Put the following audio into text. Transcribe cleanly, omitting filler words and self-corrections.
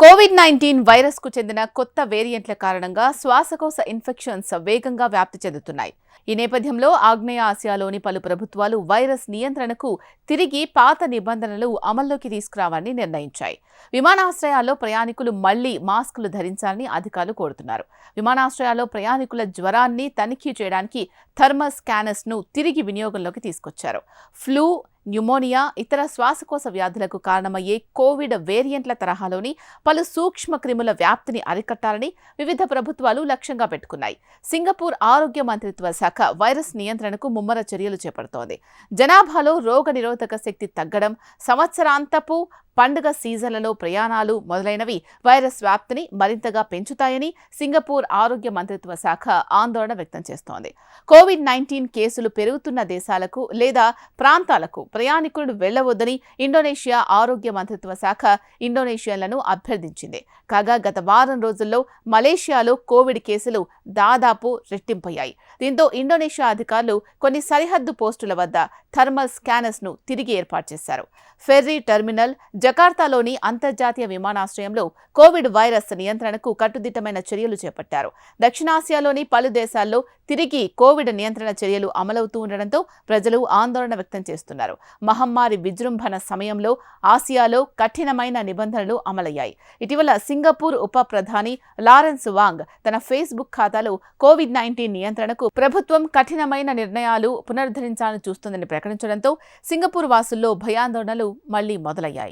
COVID-19 వైరస్కు చెందిన కొత్త వేరియంట్ల కారణంగా శ్వాసకోశ ఇన్ఫెక్షన్స్ వేగంగా వ్యాప్తి చెందుతున్నాయి. ఈ నేపథ్యంలో ఆగ్నేయ ఆసియాలోని పలు ప్రభుత్వాలు వైరస్ నియంత్రణకు తిరిగి పాత నిబంధనలు అమల్లోకి తీసుకురావాలని నిర్ణయించాయి. విమానాశ్రయాల్లో ప్రయాణికులు మళ్లీ మాస్కులు ధరించాలని అధికారులు కోరుతున్నారు. విమానాశ్రయాల్లో ప్రయాణికుల జ్వరాన్ని తనిఖీ చేయడానికి థర్మల్ స్కానర్స్ను తిరిగి వినియోగంలోకి తీసుకొచ్చారు. ఫ్లూ, న్యూమోనియా, ఇతర శ్వాసకోశ వ్యాధులకు కారణమయ్యే కోవిడ్ వేరియంట్ల తరహాలోని పలు సూక్ష్మ క్రిముల వ్యాప్తిని అరికట్టాలని వివిధ ప్రభుత్వాలు లక్ష్యంగా పెట్టుకున్నాయి. సింగపూర్ ఆరోగ్య మంత్రిత్వ శాఖ వైరస్ నియంత్రణకు ముమ్మర చర్యలు చేపడుతోంది. జనాభాలో రోగనిరోధక శక్తి తగ్గడం, సంవత్సరాంతపు పండుగ సీజన్లలో ప్రయాణాలు మొదలైనవి వైరస్ వ్యాప్తిని మరింతగా పెంచుతాయని సింగపూర్ ఆరోగ్య మంత్రిత్వ శాఖ ఆందోళన వ్యక్తం చేస్తోంది. కోవిడ్-19 కేసులు పెరుగుతున్న దేశాలకు లేదా ప్రాంతాలకు ప్రయాణికులు వెళ్లవద్దని ఇండోనేషియా ఆరోగ్య మంత్రిత్వ శాఖ ఇండోనేషియన్లను అభ్యర్థించింది. కాగా గత వారం రోజుల్లో మలేషియాలో కోవిడ్ కేసులు దాదాపు రెట్టింపయ్యాయి. దీంతో ఇండోనేషియా అధికారులు కొన్ని సరిహద్దు పోస్టుల వద్ద థర్మల్ స్కానర్స్ను తిరిగి ఏర్పాటు చేశారు. ఫెర్రీ టెర్మినల్, జకార్తాలోని అంతర్జాతీయ విమానాశ్రయంలో కోవిడ్ వైరస్ నియంత్రణకు కట్టుదిట్టమైన చర్యలు చేపట్టారు. దక్షిణాసియాలోని పలు దేశాల్లో తిరిగి కోవిడ్ నియంత్రణ చర్యలు అమలవుతూ ఉండడంతో ప్రజలు ఆందోళన వ్యక్తం చేస్తున్నారు. మహమ్మారి విజృంభణ సమయంలో ఆసియాలో కఠినమైన నిబంధనలు అమలయ్యాయి. ఇటీవల సింగపూర్ ఉప ప్రధాని లారెన్స్ వాంగ్ తన ఫేస్బుక్ ఖాతాలో కోవిడ్-19 నియంత్రణకు ప్రభుత్వం కఠినమైన నిర్ణయాలు పునరుద్ధరించాలని చూస్తుందని ప్రకటించడంతో సింగపూర్ వాసుల్లో భయాందోళనలు మళ్లీ మొదలయ్యాయి.